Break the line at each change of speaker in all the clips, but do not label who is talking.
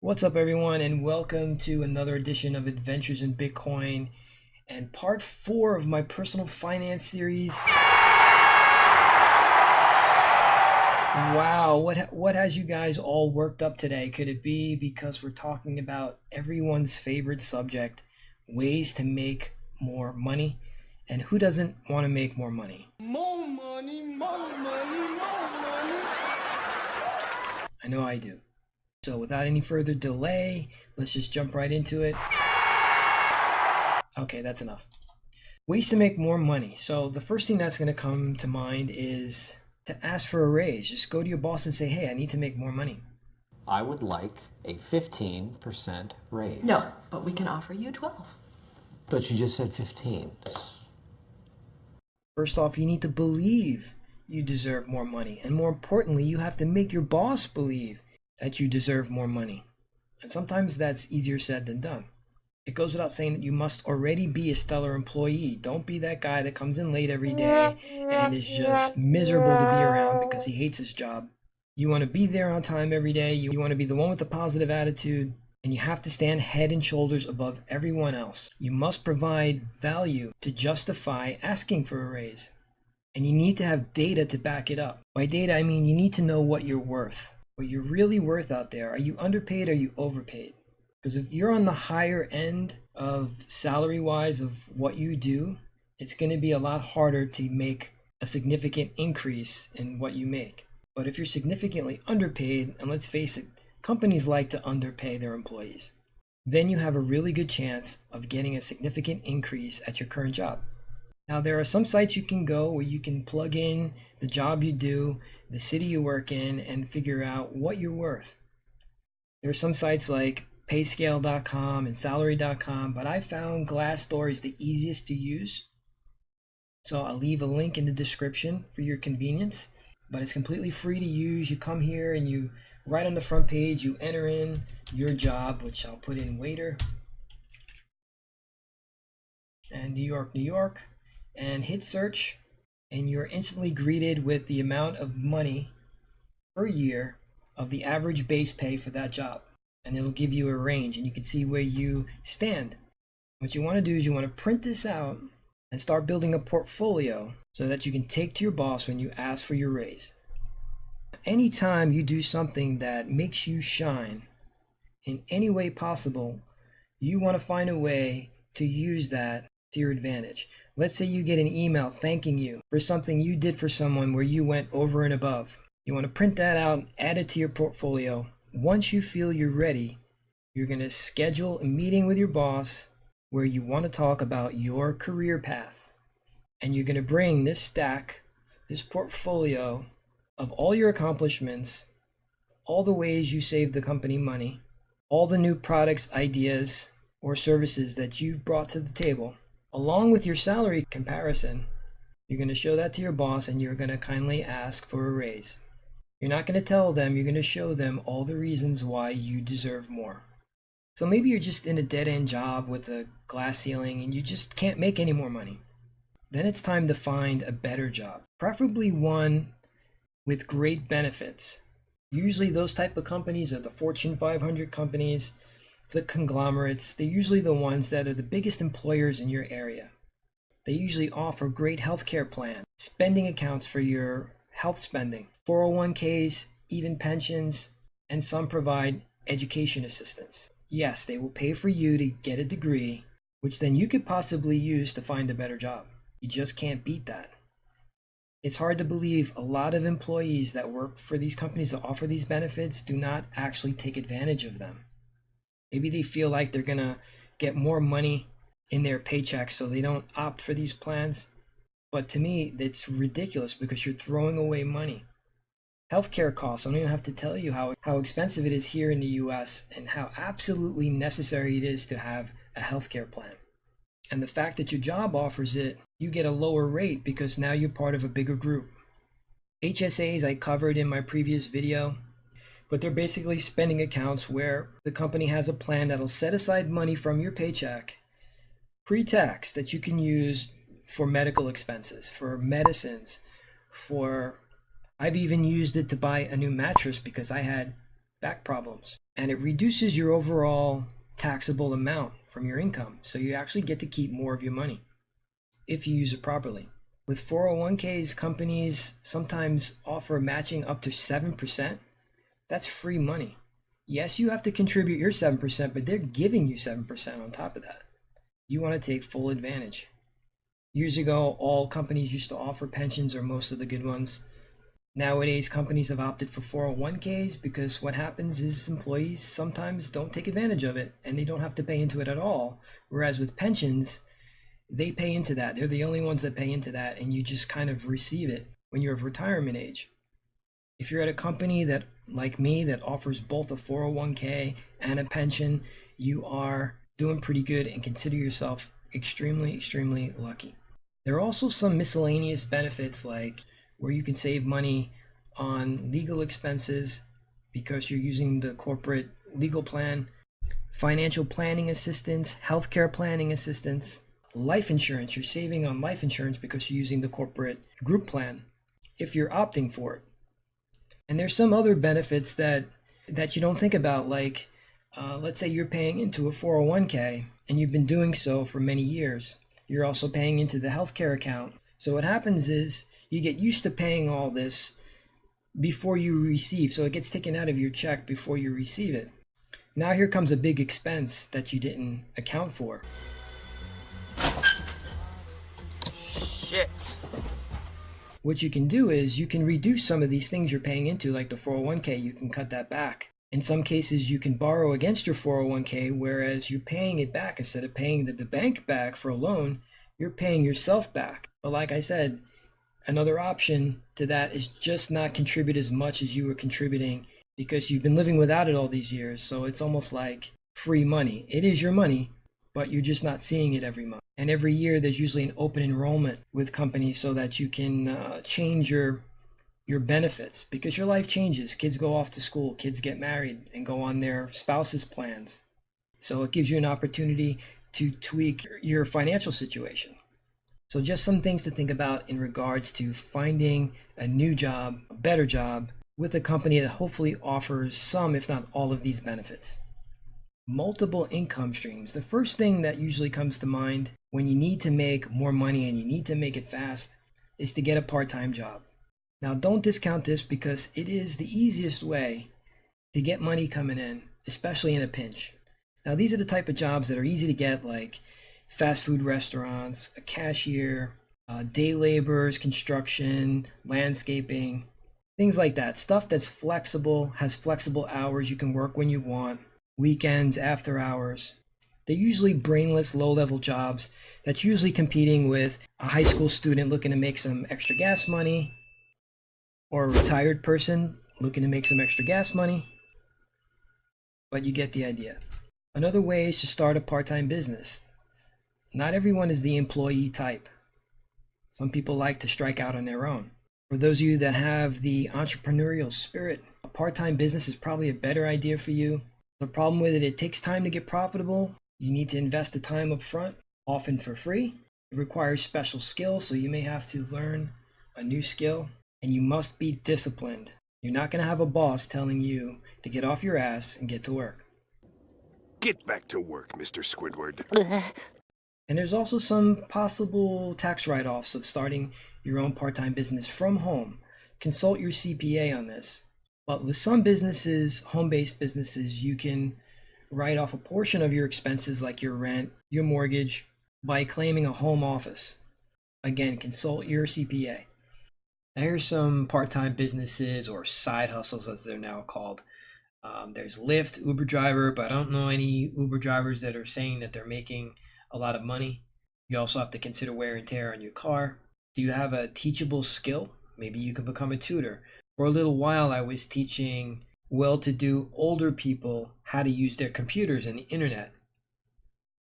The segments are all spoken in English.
What's up, everyone, and welcome to another edition of Adventures in Bitcoin and part 4 of my personal finance series. Wow, what has you guys all worked up today? Could it be because we're talking about everyone's favorite subject, ways to make more money? And who doesn't want to make more money?
More money, more money, more money.
I know I do. So without any further delay, let's just jump right into it. Okay, that's enough. Ways to make more money. So the first thing that's going to come to mind is to ask for a raise. Just go to your boss and say, hey, I need to make more money.
I would like a 15% raise.
No, but we can offer you 12.
But you just said 15.
First off, you need to believe you deserve more money. And more importantly, you have to make your boss believe that you deserve more money. And sometimes that's easier said than done. It goes without saying that you must already be a stellar employee. Don't be that guy that comes in late every day and is just miserable to be around because he hates his job. You want to be there on time every day. You want to be the one with the positive attitude, and you have to stand head and shoulders above everyone else. You must provide value to justify asking for a raise. And you need to have data to back it up. By data, I mean you need to know what you're worth, what you're really worth out there. Are you underpaid or are you overpaid? Because if you're on the higher end of salary-wise of what you do, it's going to be a lot harder to make a significant increase in what you make. But if you're significantly underpaid, and let's face it, companies like to underpay their employees, then you have a really good chance of getting a significant increase at your current job. Now, there are some sites you can go where you can plug in the job you do, the city you work in, and figure out what you're worth. There are some sites like payscale.com and salary.com, but I found Glassdoor is the easiest to use. So I'll leave a link in the description for your convenience, but it's completely free to use. You come here and you, right on the front page, you enter in your job, which I'll put in waiter, and New York, New York, and hit search, and you're instantly greeted with the amount of money per year of the average base pay for that job. And it'll give you a range, and you can see where you stand. What you want to do is you want to print this out and start building a portfolio so that you can take to your boss when you ask for your raise. Anytime you do something that makes you shine in any way possible, you want to find a way to use that to your advantage. Let's say you get an email thanking you for something you did for someone where you went over and above. You want to print that out and add it to your portfolio. Once you feel you're ready, you're going to schedule a meeting with your boss where you want to talk about your career path. And you're going to bring this stack, this portfolio of all your accomplishments, all the ways you saved the company money, all the new products, ideas, or services that you've brought to the table, along with your salary comparison. You're going to show that to your boss, and you're going to kindly ask for a raise. You're not going to tell them, you're going to show them all the reasons why you deserve more. So maybe you're just in a dead-end job with a glass ceiling and you just can't make any more money. Then it's time to find a better job, preferably one with great benefits. Usually those type of companies are the Fortune 500 companies, the conglomerates. They're usually the ones that are the biggest employers in your area. They usually offer great healthcare plans, spending accounts for your health spending, 401ks, even pensions, and some provide education assistance. Yes, they will pay for you to get a degree, which then you could possibly use to find a better job. You just can't beat that. It's hard to believe a lot of employees that work for these companies that offer these benefits do not actually take advantage of them. Maybe they feel like they're going to get more money in their paycheck, so they don't opt for these plans. But to me, it's ridiculous because you're throwing away money. Healthcare costs, I don't even have to tell you how expensive it is here in the US and how absolutely necessary it is to have a healthcare plan. And the fact that your job offers it, you get a lower rate because now you're part of a bigger group. HSAs I covered in my previous video, but they're basically spending accounts where the company has a plan that'll set aside money from your paycheck, pre-tax, that you can use for medical expenses, for medicines, I've even used it to buy a new mattress because I had back problems. and it reduces your overall taxable amount from your income. So you actually get to keep more of your money if you use it properly. With 401ks, companies sometimes offer matching up to 7%. That's free money. Yes, you have to contribute your 7%, but they're giving you 7% on top of that. You want to take full advantage. Years ago, all companies used to offer pensions, or most of the good ones. Nowadays, companies have opted for 401ks because what happens is employees sometimes don't take advantage of it and they don't have to pay into it at all. Whereas with pensions, they pay into that. They're the only ones that pay into that, and you just kind of receive it when you're of retirement age. If you're at a company that, like me, that offers both a 401k and a pension, you are doing pretty good and consider yourself extremely, extremely lucky. There are also some miscellaneous benefits, like where you can save money on legal expenses because you're using the corporate legal plan, financial planning assistance, healthcare planning assistance, life insurance. You're saving on life insurance because you're using the corporate group plan if you're opting for it. And there's some other benefits that you don't think about, like let's say you're paying into a 401k and you've been doing so for many years. You're also paying into the healthcare account. So what happens is you get used to paying all this before you receive. So it gets taken out of your check before you receive it. Now here comes a big expense that you didn't account for.
Shit.
What you can do is you can reduce some of these things you're paying into, like the 401k. You can cut that back. In some cases, you can borrow against your 401k, whereas you're paying it back. Instead of paying the bank back for a loan, you're paying yourself back. But like I said, another option to that is just not contribute as much as you were contributing because you've been living without it all these years. So it's almost like free money. It is your money, but you're just not seeing it every month. And every year there's usually an open enrollment with companies so that you can change your benefits, because your life changes. Kids go off to school, kids get married and go on their spouse's plans. So it gives you an opportunity to tweak your financial situation. So just some things to think about in regards to finding a new job, a better job, with a company that hopefully offers some, if not all, of these benefits. Multiple income streams. The first thing that usually comes to mind when you need to make more money and you need to make it fast is to get a part-time job. Now, don't discount this because it is the easiest way to get money coming in, especially in a pinch. Now, these are the type of jobs that are easy to get, like fast food restaurants, a cashier, day laborers, construction, landscaping, things like that. Stuff that's flexible, has flexible hours. You can work when you want, weekends, after hours. They're usually brainless, low-level jobs that's usually competing with a high school student looking to make some extra gas money, or a retired person looking to make some extra gas money. But you get the idea. Another way is to start a part-time business. Not everyone is the employee type. Some people like to strike out on their own. For those of you that have the entrepreneurial spirit, a part-time business is probably a better idea for you. The problem with it, it takes time to get profitable. You need to invest the time up front, often for free. It requires special skills, so you may have to learn a new skill. And you must be disciplined. You're not going to have a boss telling you to get off your ass and get to work.
Get back to work, Mr. Squidward.
And there's also some possible tax write-offs of starting your own part-time business from home. Consult your CPA on this. But with some businesses, home-based businesses, you can write off a portion of your expenses like your rent, your mortgage, by claiming a home office. Again, consult your CPA. Now here's some part-time businesses, or side hustles as they're now called. There's Lyft, Uber driver, but I don't know any Uber drivers that are saying that they're making a lot of money. You also have to consider wear and tear on your car. Do you have a teachable skill? Maybe you can become a tutor. For a little while, I was teaching well-to-do older people how to use their computers and the internet.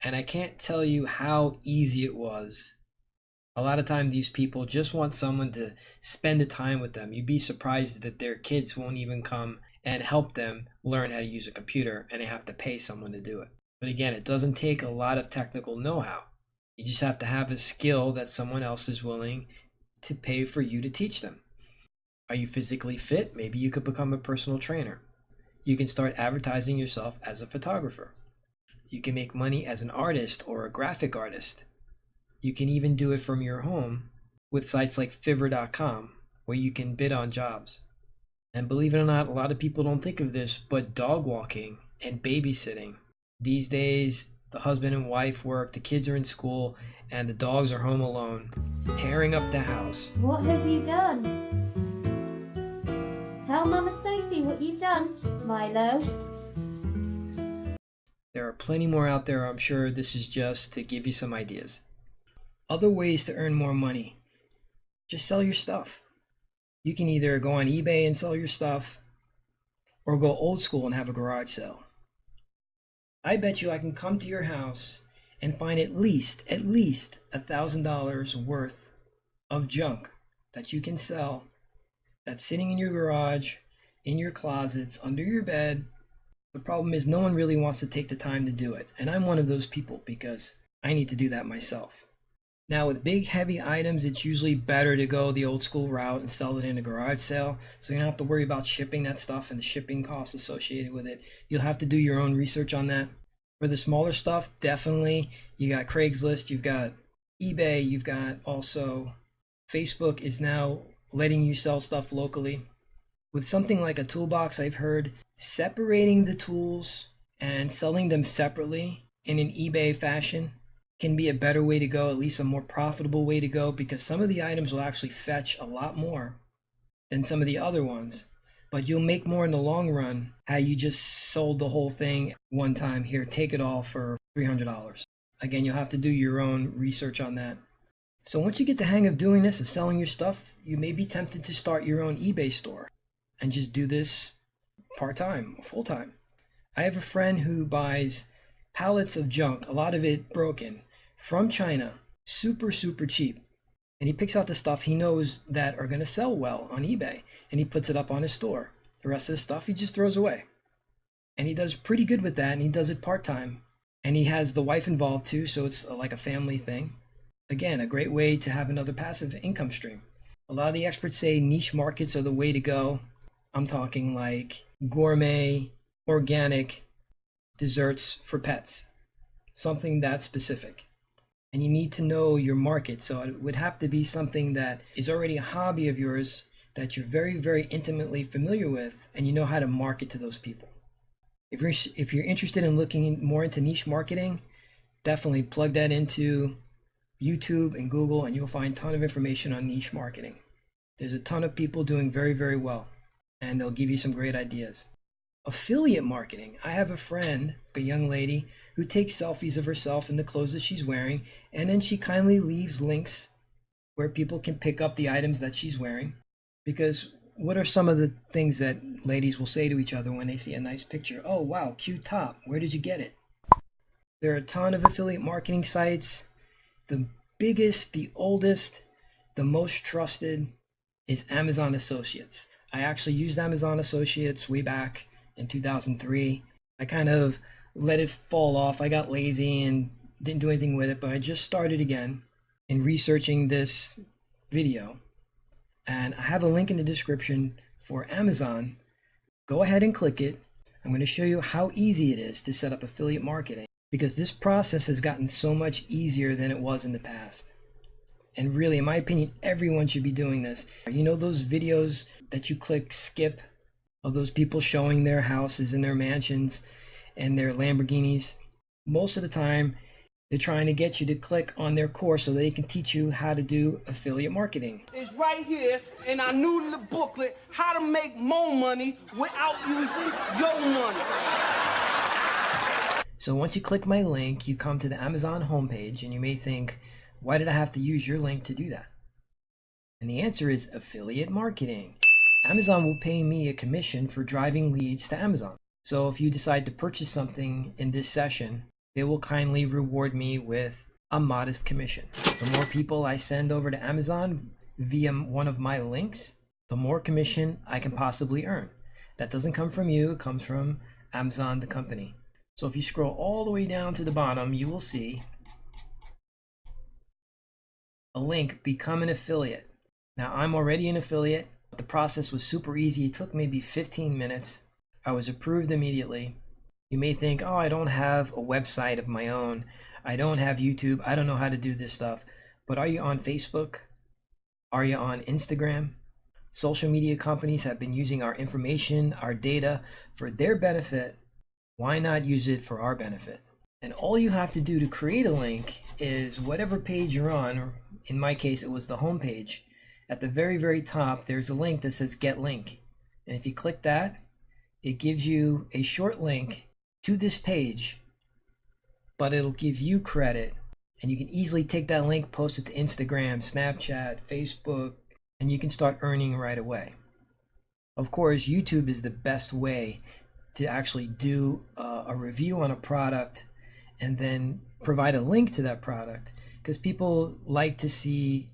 And I can't tell you how easy it was. A lot of time these people just want someone to spend the time with them. You'd be surprised that their kids won't even come and help them learn how to use a computer, and they have to pay someone to do it. But again, it doesn't take a lot of technical know-how. You just have to have a skill that someone else is willing to pay for you to teach them. Are you physically fit? Maybe you could become a personal trainer. you can start advertising yourself as a photographer. You can make money as an artist or a graphic artist. You can even do it from your home with sites like Fiverr.com, where you can bid on jobs. And believe it or not, a lot of people don't think of this, but dog walking and babysitting. These days, the husband and wife work, the kids are in school, and the dogs are home alone, tearing up the house.
What have you done? Tell Mama Sophie what you've done, Milo.
There are plenty more out there, I'm sure. This is just to give you some ideas. Other ways to earn more money. Just sell your stuff. You can either go on eBay and sell your stuff, or go old school and have a garage sale. I bet you I can come to your house and find at least $1,000 worth of junk that you can sell, that's sitting in your garage, in your closets, under your bed. The problem is no one really wants to take the time to do it, and I'm one of those people because I need to do that myself. Now, with big heavy items, it's usually better to go the old school route and sell it in a garage sale, so you don't have to worry about shipping that stuff and the shipping costs associated with it. You'll have to do your own research on that. For the smaller stuff, definitely, you got Craigslist, you've got eBay, you've got also Facebook is now letting you sell stuff locally. With something like a toolbox, I've heard separating the tools and selling them separately in an eBay fashion can be a better way to go, at least a more profitable way to go, because some of the items will actually fetch a lot more than some of the other ones. But you'll make more in the long run had you just sold the whole thing one time. Here, take it all for $300. Again, you'll have to do your own research on that. So once you get the hang of doing this, of selling your stuff, you may be tempted to start your own eBay store and just do this part-time or full-time. I have a friend who buys pallets of junk, a lot of it broken, from China, super cheap. And he picks out the stuff he knows that are going to sell well on eBay, and he puts it up on his store. The rest of the stuff he just throws away. And he does pretty good with that, and he does it part-time. And he has the wife involved too, so it's like a family thing. Again, a great way to have another passive income stream. A lot of the experts say niche markets are the way to go. I'm talking like gourmet, organic desserts for pets. Something that specific. And you need to know your market. So it would have to be something that is already a hobby of yours that you're very intimately familiar with, and you know how to market to those people. If you're interested in looking more into niche marketing, definitely plug that into YouTube and Google, and you'll find a ton of information on niche marketing. There's a ton of people doing very well, and they'll give you some great ideas. Affiliate marketing. I have a friend, a young lady, who takes selfies of herself in the clothes that she's wearing, and then she kindly leaves links where people can pick up the items that she's wearing. Because what are some of the things that ladies will say to each other when they see a nice picture? Oh, wow, cute top. Where did you get it? There are a ton of affiliate marketing sites. The biggest, the oldest, the most trusted is Amazon Associates. I actually used Amazon Associates way back in 2003. I kind of let it fall off. I got lazy and didn't do anything with it, but I just started again in researching this video. And I have a link in the description for Amazon. Go ahead and click it. I'm going to show you how easy it is to set up affiliate marketing, because this process has gotten so much easier than it was in the past. And really, in my opinion, everyone should be doing this. You know those videos that you click skip of those people showing their houses and their mansions and their Lamborghinis? Most of the time, they're trying to get you to click on their course so they can teach you how to do affiliate marketing.
It's right here in our new little booklet, how to make more money without using your money.
So once you click my link, you come to the Amazon homepage, and you may think, why did I have to use your link to do that? And the answer is affiliate marketing. Amazon will pay me a commission for driving leads to Amazon. So if you decide to purchase something in this session, they will kindly reward me with a modest commission. The more people I send over to Amazon via one of my links, the more commission I can possibly earn. That doesn't come from you, it comes from Amazon, the company. So if you scroll all the way down to the bottom, you will see a link, become an affiliate. Now I'm already an affiliate. The process was super easy. It took maybe 15 minutes. I was approved immediately. You may think, oh, I don't have a website of my own. I don't have YouTube. I don't know how to do this stuff. But are you on Facebook? Are you on Instagram? Social media companies have been using our information, our data for their benefit. Why not use it for our benefit? And all you have to do to create a link is whatever page you're on, or in my case, it was the home page. At the very, very top, there's a link that says Get Link. And if you click that, it gives you a short link to this page, but it'll give you credit. And you can easily take that link, post it to Instagram, Snapchat, Facebook, and you can start earning right away. Of course, YouTube is the best way to actually do a review on a product and then provide a link to that product, because people like to see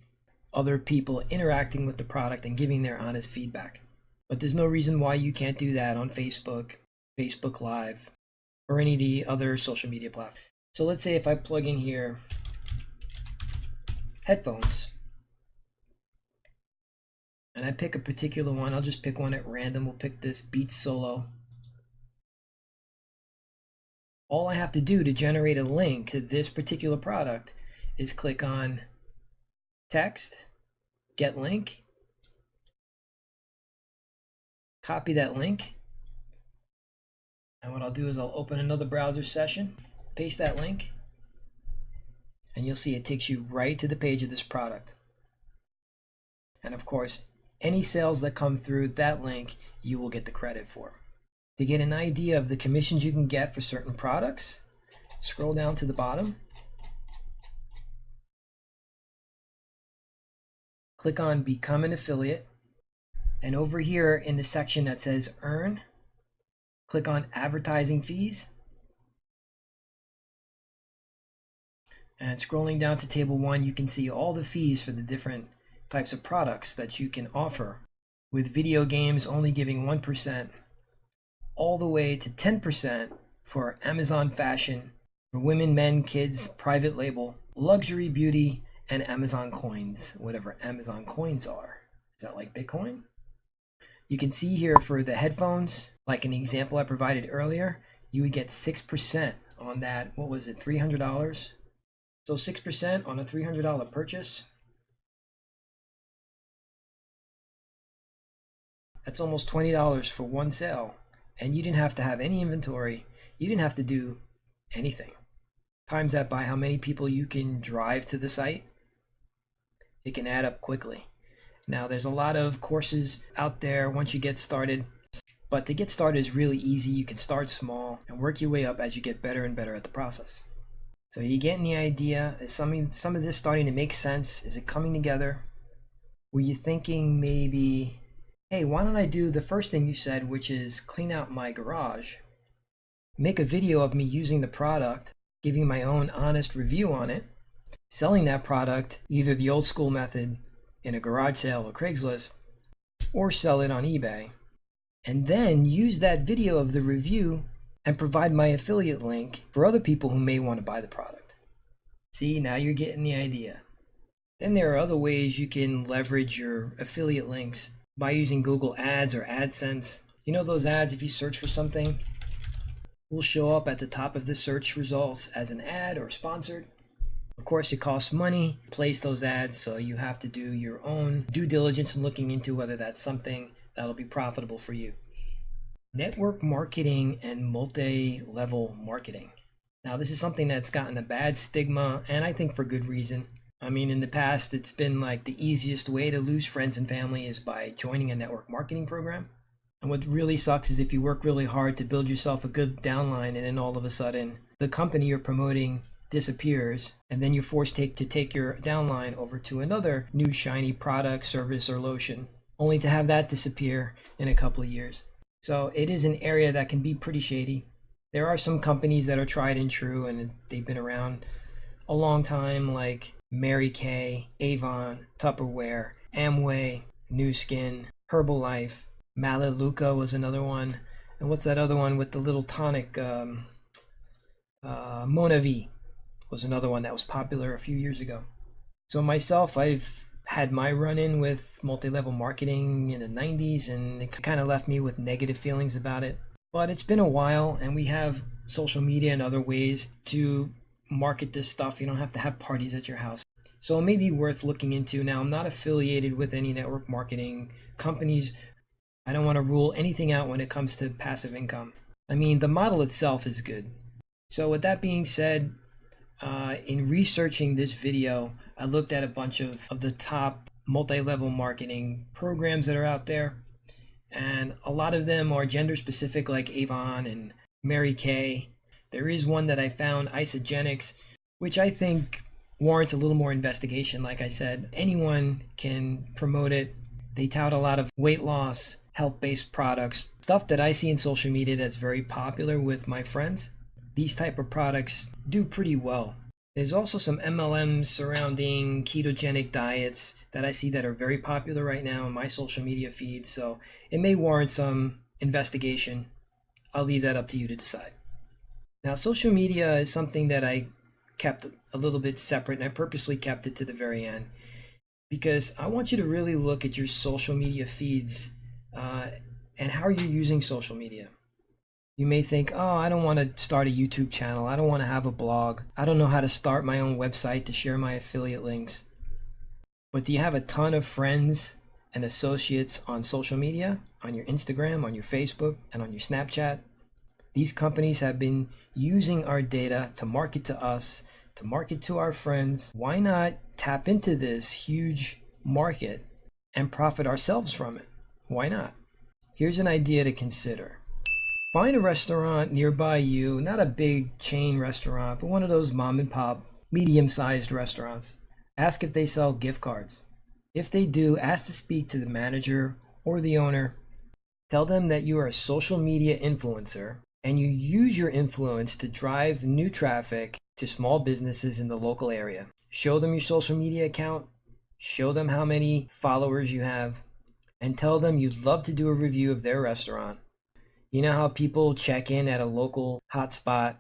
other people interacting with the product and giving their honest feedback. But there's no reason why you can't do that on Facebook, Facebook Live, or any of the other social media platforms. So let's say if I plug in here headphones, and I pick a particular one. I'll just pick one at random. We'll pick this Beats Solo. All I have to do to generate a link to this particular product is click on text, get link, copy that link. And what I'll do is I'll open another browser session, paste that link, and you'll see it takes you right to the page of this product. And of course, any sales that come through that link, you will get the credit for. To get an idea of the commissions you can get for certain products, scroll down to the bottom, click on Become an Affiliate, and over here in the section that says Earn, click on Advertising Fees. And scrolling down to Table 1, you can see all the fees for the different types of products that you can offer, with video games only giving 1%, all the way to 10% for Amazon Fashion, for women, men, kids, private label, luxury beauty, and Amazon Coins, whatever Amazon Coins are. Is that like Bitcoin? You can see here for the headphones, like an example I provided earlier, you would get 6% on that, what was it, $300? So 6% on a $300 purchase, that's almost $20 for one sale. And you didn't have to have any inventory. You didn't have to do anything. Times that by how many people you can drive to the site, it can add up quickly. Now, there's a lot of courses out there once you get started, but to get started is really easy. You can start small and work your way up as you get better and better at the process. So you getting the idea? Is some of this starting to make sense? Is it coming together? Were you thinking maybe, hey, why don't I do the first thing you said, which is clean out my garage, make a video of me using the product, giving my own honest review on it, selling that product, either the old school method in a garage sale or Craigslist, or sell it on eBay, and then use that video of the review and provide my affiliate link for other people who may want to buy the product. See, now you're getting the idea. Then there are other ways you can leverage your affiliate links by using Google Ads or AdSense. You know those ads, if you search for something, will show up at the top of the search results as an ad or sponsored. Of course, it costs money to place those ads, so you have to do your own due diligence in looking into whether that's something that'll be profitable for you. Network marketing and multi-level marketing. Now, this is something that's gotten a bad stigma, and I think for good reason. I mean, in the past, it's been like the easiest way to lose friends and family is by joining a network marketing program. And what really sucks is if you work really hard to build yourself a good downline and then all of a sudden the company you're promoting disappears, and then you're forced to take your downline over to another new shiny product, service, or lotion, only to have that disappear in a couple of years. So it is an area that can be pretty shady. There are some companies that are tried and true and they've been around a long time, like Mary Kay, Avon, Tupperware, Amway, New Skin, Herbalife, Malaluca was another one. And what's that other one with the little tonic? Monavi was another one that was popular a few years ago. So myself, I've had my run-in with multi-level marketing in the 90s, and it kind of left me with negative feelings about it. But it's been a while, and we have social media and other ways to market this stuff. You don't have to have parties at your house. So it may be worth looking into. Now, I'm not affiliated with any network marketing companies. I don't want to rule anything out when it comes to passive income. I mean, the model itself is good. So with that being said, in researching this video, I looked at a bunch of the top multi-level marketing programs that are out there. And a lot of them are gender specific, like Avon and Mary Kay. There is one that I found, Isogenics, which I think warrants a little more investigation. Like I said, anyone can promote it. They tout a lot of weight loss, health-based products, stuff that I see in social media that's very popular with my friends. These type of products do pretty well. There's also some MLMs surrounding ketogenic diets that I see that are very popular right now in my social media feed, so it may warrant some investigation. I'll leave that up to you to decide. Now, social media is something that I kept a little bit separate, and I purposely kept it to the very end because I want you to really look at your social media feeds and how you're using social media. You may think, oh, I don't want to start a YouTube channel. I don't want to have a blog. I don't know how to start my own website to share my affiliate links. But do you have a ton of friends and associates on social media, on your Instagram, on your Facebook, and on your Snapchat? These companies have been using our data to market to us, to market to our friends. Why not tap into this huge market and profit ourselves from it? Why not? Here's an idea to consider. Find a restaurant nearby you, not a big chain restaurant, but one of those mom and pop, medium-sized restaurants. Ask if they sell gift cards. If they do, ask to speak to the manager or the owner. Tell them that you are a social media influencer and you use your influence to drive new traffic to small businesses in the local area. Show them your social media account, show them how many followers you have, and tell them you'd love to do a review of their restaurant. You know how people check in at a local hotspot,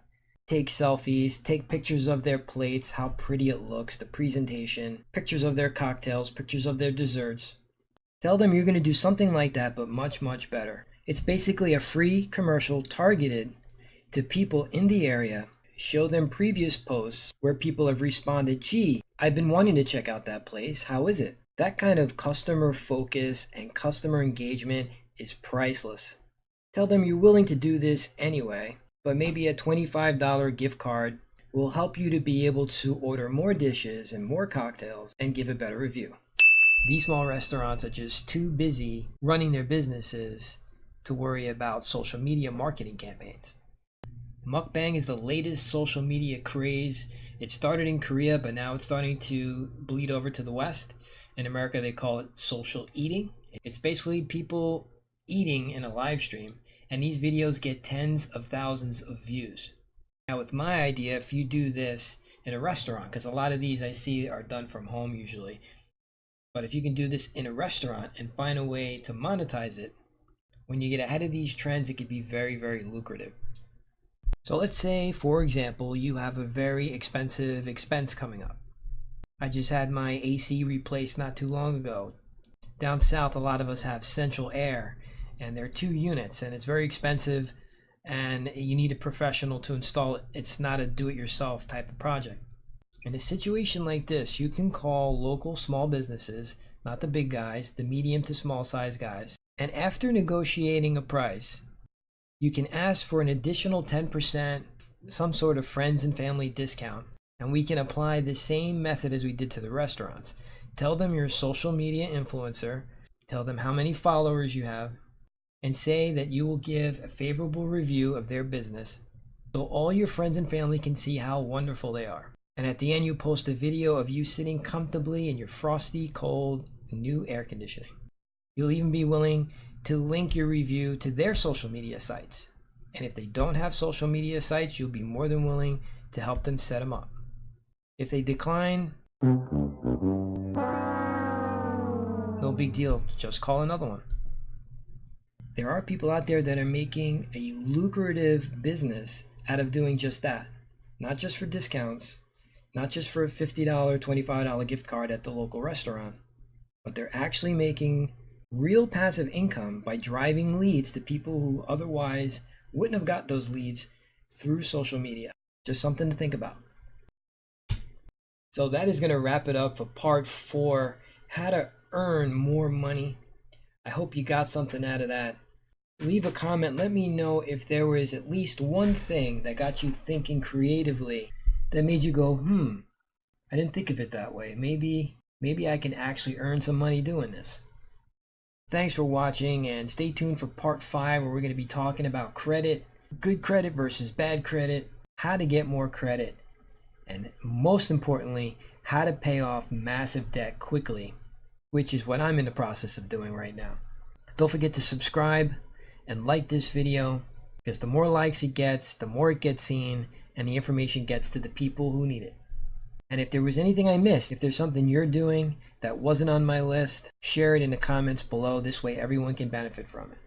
take selfies, take pictures of their plates, how pretty it looks, the presentation, pictures of their cocktails, pictures of their desserts. Tell them you're going to do something like that, but much, much better. It's basically a free commercial targeted to people in the area. Show them previous posts where people have responded, gee, I've been wanting to check out that place. How is it? That kind of customer focus and customer engagement is priceless. Tell them you're willing to do this anyway, but maybe a $25 gift card will help you to be able to order more dishes and more cocktails and give a better review. These small restaurants are just too busy running their businesses to worry about social media marketing campaigns. Mukbang is the latest social media craze. It started in Korea, but now it's starting to bleed over to the West. In America, they call it social eating. It's basically people eating in a live stream, and these videos get tens of thousands of views. Now, with my idea, if you do this in a restaurant, because a lot of these I see are done from home usually, but if you can do this in a restaurant and find a way to monetize it, when you get ahead of these trends, it could be very, very lucrative. So let's say, for example, you have a very expensive expense coming up. I just had my AC replaced not too long ago. Down south, a lot of us have central air, and there are 2 units, and it's very expensive, and you need a professional to install it. It's not a do-it-yourself type of project. In a situation like this, you can call local small businesses, not the big guys, the medium to small size guys, and after negotiating a price, you can ask for an additional 10%, some sort of friends and family discount, and we can apply the same method as we did to the restaurants. Tell them you're a social media influencer, tell them how many followers you have, and say that you will give a favorable review of their business so all your friends and family can see how wonderful they are. And at the end, you post a video of you sitting comfortably in your frosty, cold, new air conditioning. You'll even be willing to link your review to their social media sites. And if they don't have social media sites, you'll be more than willing to help them set them up. If they decline, no big deal, just call another one. There are people out there that are making a lucrative business out of doing just that. Not just for discounts, not just for a $50, $25 gift card at the local restaurant, but they're actually making real passive income by driving leads to people who otherwise wouldn't have got those leads through social media. Just something to think about. So that is going to wrap it up for part 4, how to earn more money. I hope you got something out of that. Leave a comment. Let me know if there was at least one thing that got you thinking creatively, that made you go, I didn't think of it that way. Maybe I can actually earn some money doing this. Thanks for watching, and stay tuned for part 5, where we're going to be talking about credit, good credit versus bad credit, how to get more credit, and most importantly, how to pay off massive debt quickly, which is what I'm in the process of doing right now. Don't forget to subscribe and like this video, because the more likes it gets, the more it gets seen, and the information gets to the people who need it. And if there was anything I missed, if there's something you're doing that wasn't on my list, share it in the comments below. This way everyone can benefit from it.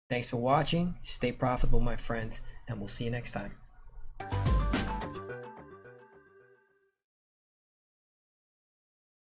Thanks for watching. Stay profitable, my friends, and we'll see you next time.